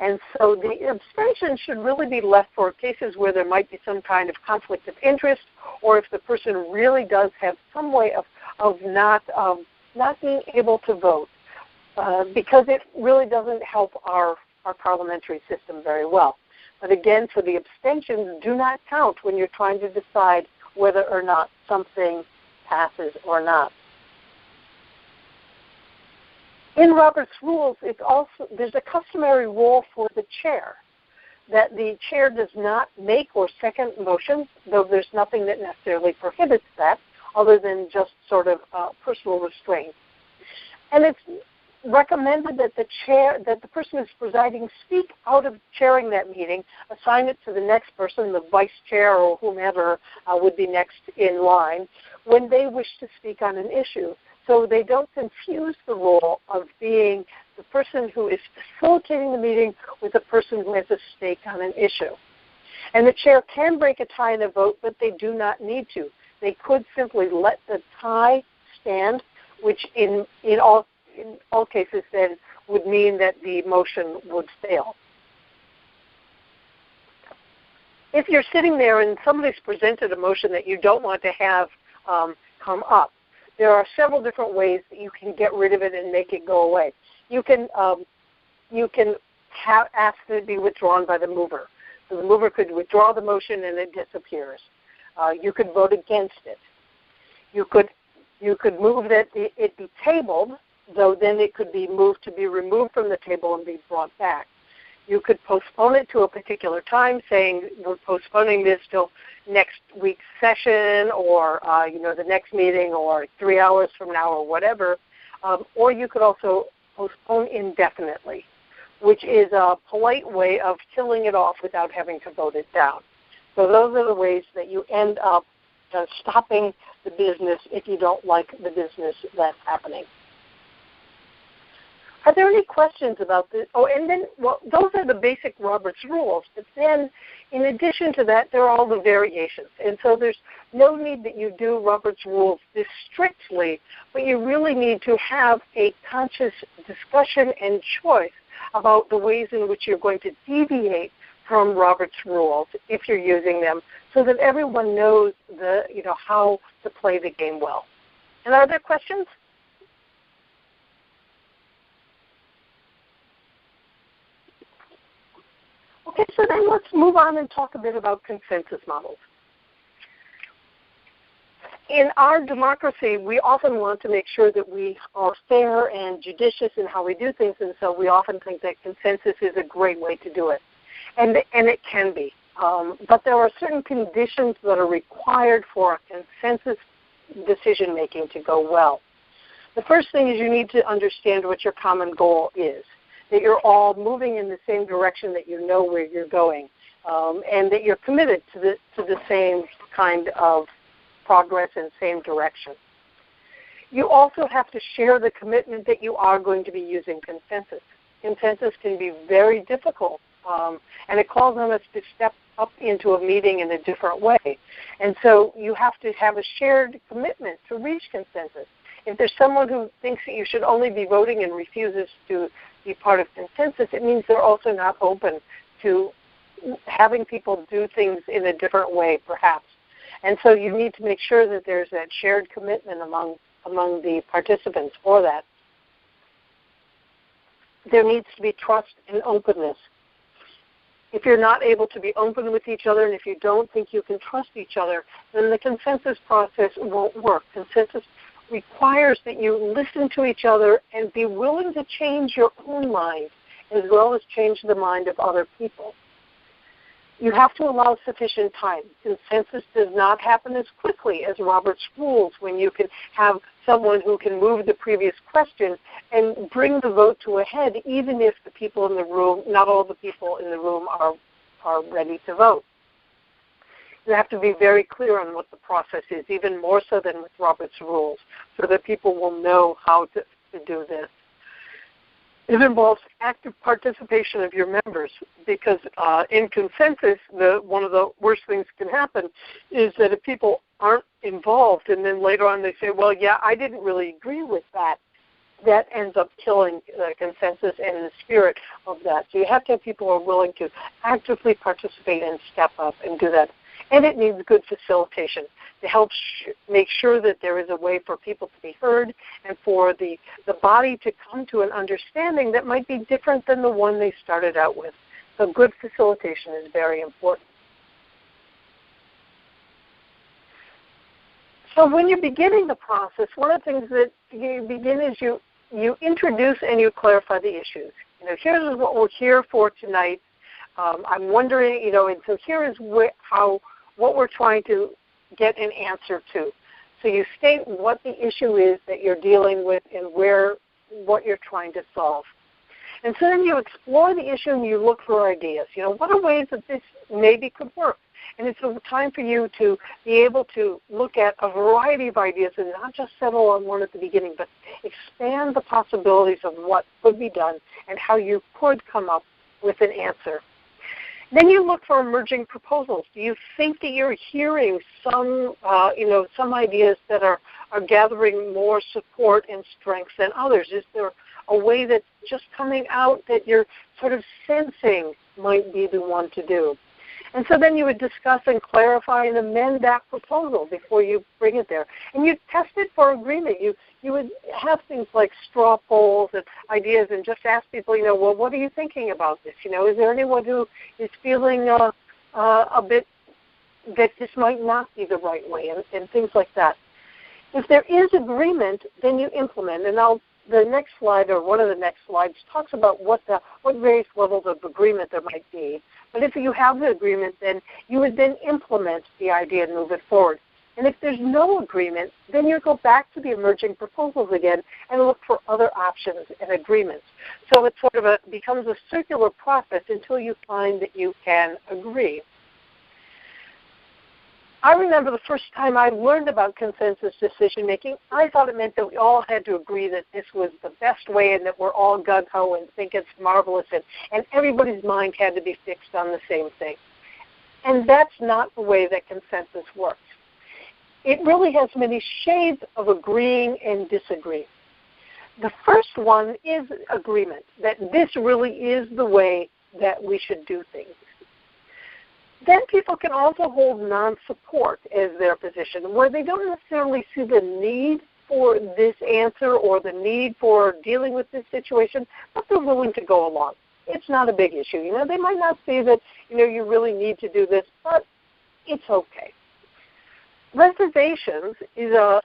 And so the abstention should really be left for cases where there might be some kind of conflict of interest, or if the person really does have some way of not being able to vote, because it really doesn't help our parliamentary system very well. But again, so the abstentions do not count when you're trying to decide whether or not something passes or not. In Robert's Rules, there's a customary rule for the chair, that the chair does not make or second motions, though there's nothing that necessarily prohibits that, other than just sort of personal restraint. And it's recommended that the person who's presiding speak out of chairing that meeting, assign it to the next person, the vice chair or whomever would be next in line, when they wish to speak on an issue. So they don't confuse the role of being the person who is facilitating the meeting with the person who has a stake on an issue. And the chair can break a tie in a vote, but they do not need to. They could simply let the tie stand, which in all cases then would mean that the motion would fail. If you're sitting there and somebody's presented a motion that you don't want to have come up, there are several different ways that you can get rid of it and make it go away. You can ask that it be withdrawn by the mover. So the mover could withdraw the motion and it disappears. You could vote against it. You could move that it be tabled, though then it could be moved to be removed from the table and be brought back. You could postpone it to a particular time, saying we're postponing this till next week's session or the next meeting or 3 hours from now or whatever. Or you could also postpone indefinitely, which is a polite way of killing it off without having to vote it down. So those are the ways that you end up stopping the business if you don't like the business that's happening. Are there any questions about this? Oh, and then, those are the basic Robert's Rules. But then, in addition to that, there are all the variations. And so there's no need that you do Robert's Rules this strictly, but you really need to have a conscious discussion and choice about the ways in which you're going to deviate from Robert's Rules if you're using them, so that everyone knows how to play the game well. And are there questions? Okay, so then let's move on and talk a bit about consensus models. In our democracy, we often want to make sure that we are fair and judicious in how we do things, and so we often think that consensus is a great way to do it. And it can be. But there are certain conditions that are required for a consensus decision-making to go well. The first thing is you need to understand what your common goal is, that you're all moving in the same direction, that you know where you're going, and that you're committed to the same kind of progress and same direction. You also have to share the commitment that you are going to be using consensus. Consensus can be very difficult, and it calls on us to step up into a meeting in a different way. And so you have to have a shared commitment to reach consensus. If there's someone who thinks that you should only be voting and refuses to be part of consensus, it means they're also not open to having people do things in a different way, perhaps. And so you need to make sure that there's that shared commitment among the participants for that. There needs to be trust and openness. If you're not able to be open with each other, and if you don't think you can trust each other, then the consensus process won't work. Consensus requires that you listen to each other and be willing to change your own mind as well as change the mind of other people. You have to allow sufficient time. Consensus does not happen as quickly as Robert's Rules, when you can have someone who can move the previous question and bring the vote to a head, even if the people in the room, not all the people in the room are ready to vote. You have to be very clear on what the process is, even more so than with Robert's Rules, so that people will know how to do this. It involves active participation of your members, because in consensus, one of the worst things that can happen is that if people aren't involved and then later on they say, well, yeah, I didn't really agree with that, that ends up killing the consensus and the spirit of that. So you have to have people who are willing to actively participate and step up and do that. And it needs good facilitation to help make sure that there is a way for people to be heard and for the body to come to an understanding that might be different than the one they started out with. So good facilitation is very important. So when you're beginning the process, one of the things that you begin is you introduce and you clarify the issues. Here's what we're here for tonight. I'm wondering, and so here is what we're trying to get an answer to. So you state what the issue is that you're dealing with and what you're trying to solve. And so then you explore the issue and you look for ideas. What are ways that this maybe could work? And it's a time for you to be able to look at a variety of ideas and not just settle on one at the beginning, but expand the possibilities of what could be done and how you could come up with an answer. Then you look for emerging proposals. Do you think that you're hearing some ideas that are gathering more support and strength than others? Is there a way that's just coming out that you're sort of sensing might be the one to do? And so then you would discuss and clarify and amend that proposal before you bring it there. And you test it for agreement. You would have things like straw polls and ideas and just ask people, well, what are you thinking about this? Is there anyone who is feeling a bit that this might not be the right way and things like that. If there is agreement, then you implement. And the next slide, or one of the next slides, talks about what various levels of agreement there might be. But if you have the agreement, then you would then implement the idea and move it forward. And if there's no agreement, then you go back to the emerging proposals again and look for other options and agreements. So it sort of becomes a circular process until you find that you can agree. I remember the first time I learned about consensus decision-making, I thought it meant that we all had to agree that this was the best way and that we're all gung-ho and think it's marvelous and everybody's mind had to be fixed on the same thing. And that's not the way that consensus works. It really has many shades of agreeing and disagreeing. The first one is agreement, that this really is the way that we should do things. Then people can also hold non-support as their position, where they don't necessarily see the need for this answer or the need for dealing with this situation, but they're willing to go along. It's not a big issue. They might not see that, you really need to do this, but it's okay. Reservations is a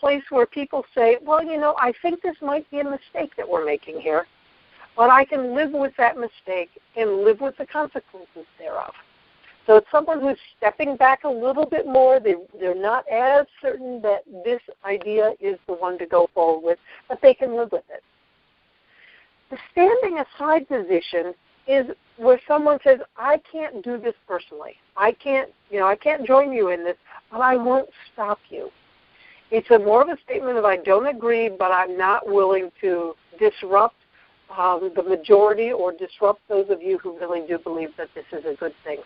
place where people say, well, I think this might be a mistake that we're making here, but I can live with that mistake and live with the consequences thereof. So it's someone who's stepping back a little bit more. They're not as certain that this idea is the one to go forward with, but they can live with it. The standing aside position is where someone says, I can't do this personally. I can't join you in this, but I won't stop you. It's more of a statement of I don't agree, but I'm not willing to disrupt the majority or disrupt those of you who really do believe that this is a good thing.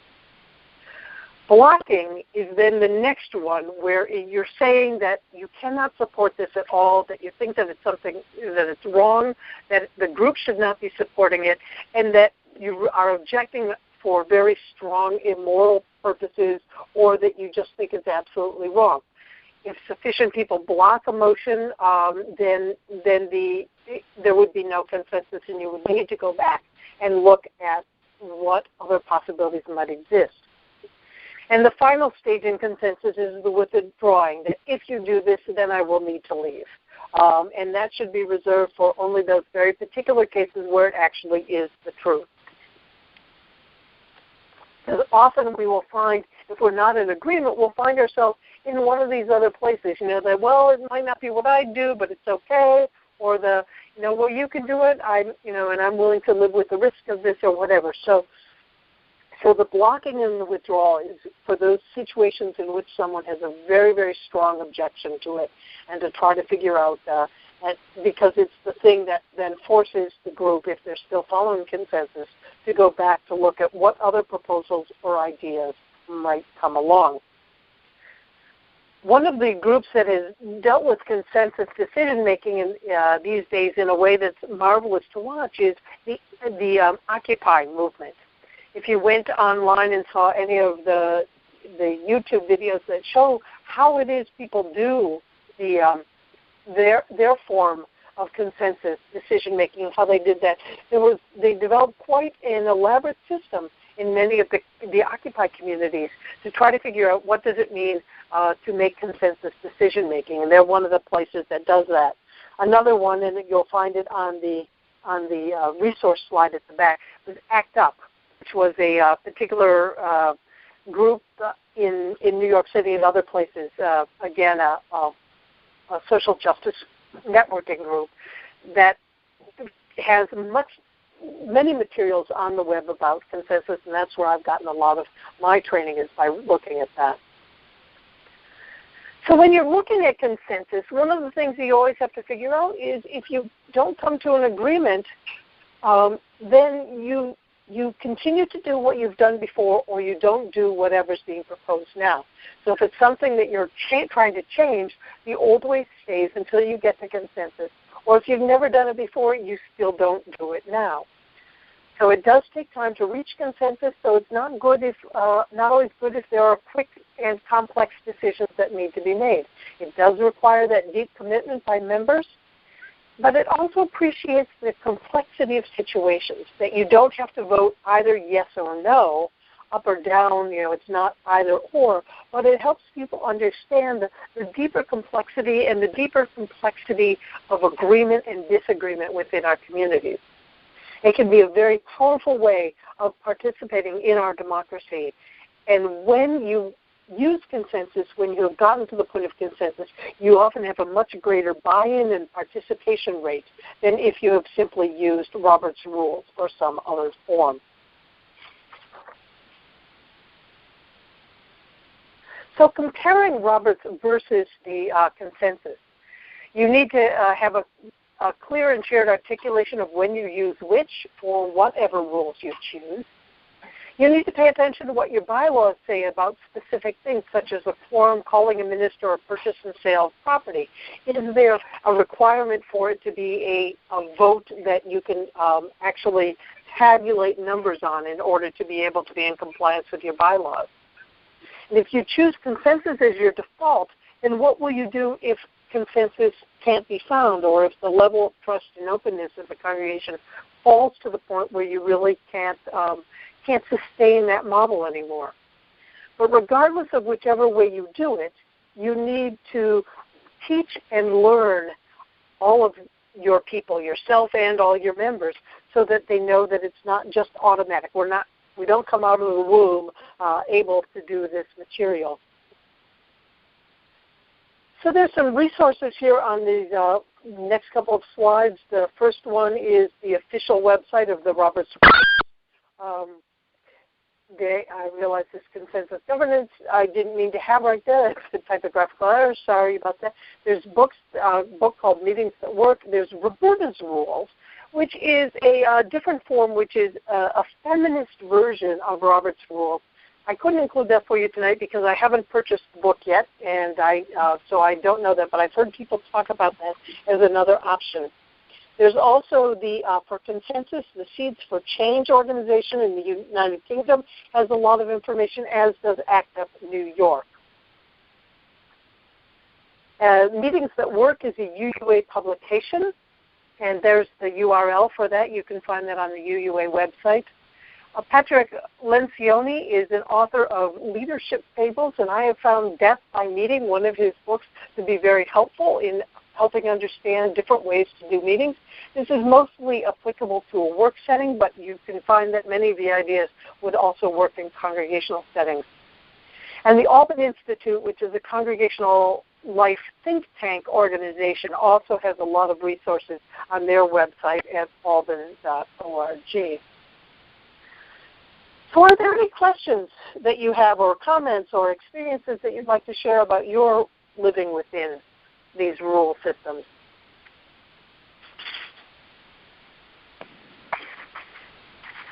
Blocking is then the next one where you're saying that you cannot support this at all, that you think that it's something, that it's wrong, that the group should not be supporting it, and that you are objecting for very strong immoral purposes or that you just think it's absolutely wrong. If sufficient people block a motion, then there would be no consensus and you would need to go back and look at what other possibilities might exist. And the final stage in consensus is the withdrawing, that if you do this, then I will need to leave. And that should be reserved for only those very particular cases where it actually is the truth. Because often we will find, if we're not in agreement, we'll find ourselves in one of these other places. That, well, it might not be what I do, but it's okay. Or well, you can do it, and I'm willing to live with the risk of this or whatever. So the blocking and the withdrawal is for those situations in which someone has a very, very strong objection to it, and to try to figure out, because it's the thing that then forces the group, if they're still following consensus, to go back to look at what other proposals or ideas might come along. One of the groups that has dealt with consensus decision-making these days in a way that's marvelous to watch is the Occupy movement. If you went online and saw any of the YouTube videos that show how it is people do their form of consensus decision-making, how they did that, they developed quite an elaborate system in many of the Occupy communities to try to figure out what does it mean to make consensus decision-making, and they're one of the places that does that. Another one, and you'll find it on the resource slide at the back, was ACT UP, which was a particular group in New York City and other places. Again, a social justice networking group that has many materials on the web about consensus, and that's where I've gotten a lot of my training, is by looking at that. So when you're looking at consensus, one of the things that you always have to figure out is if you don't come to an agreement, then you continue to do what you've done before, or you don't do whatever's being proposed now. So if it's something that you're trying to change, the old way stays until you get to consensus. Or if you've never done it before, you still don't do it now. So it does take time to reach consensus, so it's not always good if there are quick and complex decisions that need to be made. It does require that deep commitment by members, but it also appreciates the complexity of situations, that you don't have to vote either yes or no, up or down, it's not either or, but it helps people understand the deeper complexity and the deeper complexity of agreement and disagreement within our communities. It can be a very powerful way of participating in our democracy. And when you use consensus, when you have gotten to the point of consensus, you often have a much greater buy-in and participation rate than if you have simply used Robert's Rules or some other form. So comparing Roberts versus the consensus, you need to have a clear and shared articulation of when you use which for whatever rules you choose. You need to pay attention to what your bylaws say about specific things, such as a quorum, calling a minister, or purchase and sale of property. Is there a requirement for it to be a vote that you can actually tabulate numbers on in order to be able to be in compliance with your bylaws? And if you choose consensus as your default, then what will you do if consensus can't be found, or if the level of trust and openness of the congregation falls to the point where you really can't sustain that model anymore? But regardless of whichever way you do it, you need to teach and learn all of your people, yourself and all your members, so that they know that it's not just automatic. We don't come out of the womb able to do this material. So there's some resources here on the next couple of slides. The first one is the official website of the Roberts Rules. I realize this consensus governance I didn't mean to have right there. It's a typographical error. Sorry about that. There's a book called Meetings That Work. There's Roberta's Rules, which is a different form, which is a feminist version of Robert's Rules. I couldn't include that for you tonight because I haven't purchased the book yet, and so I don't know that, but I've heard people talk about that as another option. There's also the For Consensus, the Seeds for Change organization in the United Kingdom has a lot of information, as does ACT UP New York. Meetings That Work is a UUA publication, and there's the URL for that. You can find that on the UUA website. Patrick Lencioni is an author of Leadership Fables, and I have found Death by Meeting, one of his books, to be very helpful in helping understand different ways to do meetings. This is mostly applicable to a work setting, but you can find that many of the ideas would also work in congregational settings. And the Alban Institute, which is a congregational life think tank organization, also has a lot of resources on their website at alban.org. So are there any questions that you have, or comments or experiences that you'd like to share about your living within these rule systems?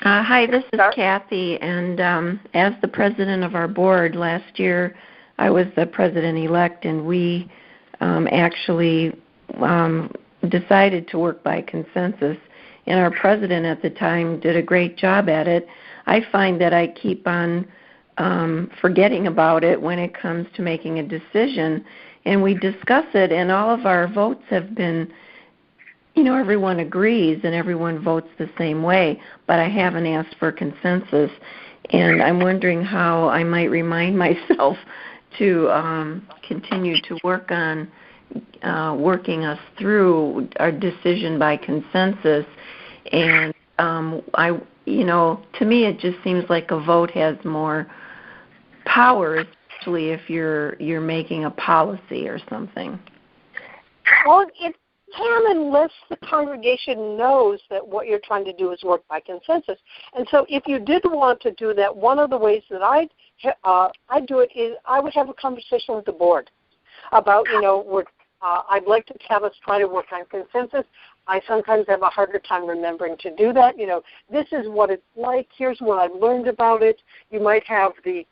Hi, this is Kathy, and as the president of our board last year, I was the president-elect, and we actually decided to work by consensus, and our president at the time did a great job at it. I find that I keep on forgetting about it when it comes to making a decision, and we discuss it, and all of our votes have been, everyone agrees and everyone votes the same way, but I haven't asked for consensus, and I'm wondering how I might remind myself to continue to work on working us through our decision by consensus. And to me, it just seems like a vote has more power, especially if you're making a policy or something. Well, it can, unless the congregation knows that what you're trying to do is work by consensus. And so if you did want to do that, one of the ways that I do it is I would have a conversation with the board about, I'd like to have us try to work on consensus. I sometimes have a harder time remembering to do that. This is what it's like. Here's what I've learned about it. You might have the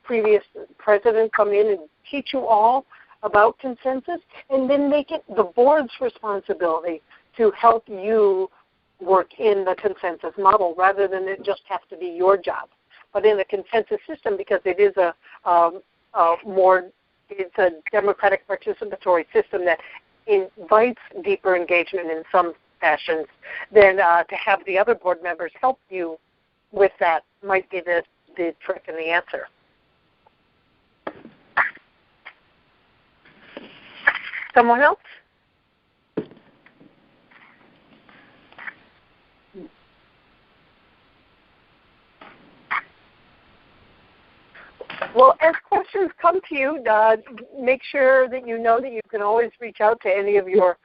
previous president come in and teach you all about consensus, and then make it the board's responsibility to help you work in the consensus model rather than it just have to be your job. But in a consensus system, because it is it's a democratic participatory system that invites deeper engagement in some fashions, then to have the other board members help you with that might be the trick and the answer. Someone else? Well, as questions come to you, make sure that you know that you can always reach out to any of your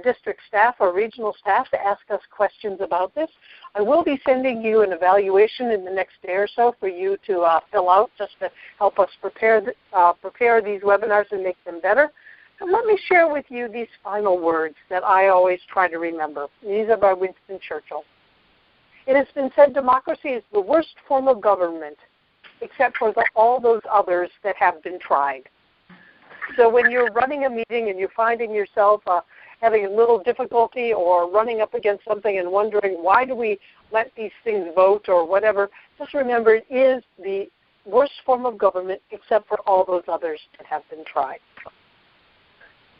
district staff or regional staff to ask us questions about this. I will be sending you an evaluation in the next day or so for you to fill out just to help us prepare these webinars and make them better. And let me share with you these final words that I always try to remember. These are by Winston Churchill. It has been said democracy is the worst form of government, except for all those others that have been tried. So when you're running a meeting and you're finding yourself having a little difficulty or running up against something and wondering why do we let these things vote or whatever, just remember it is the worst form of government except for all those others that have been tried.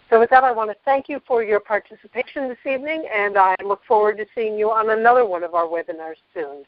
So with that, I want to thank you for your participation this evening, and I look forward to seeing you on another one of our webinars soon.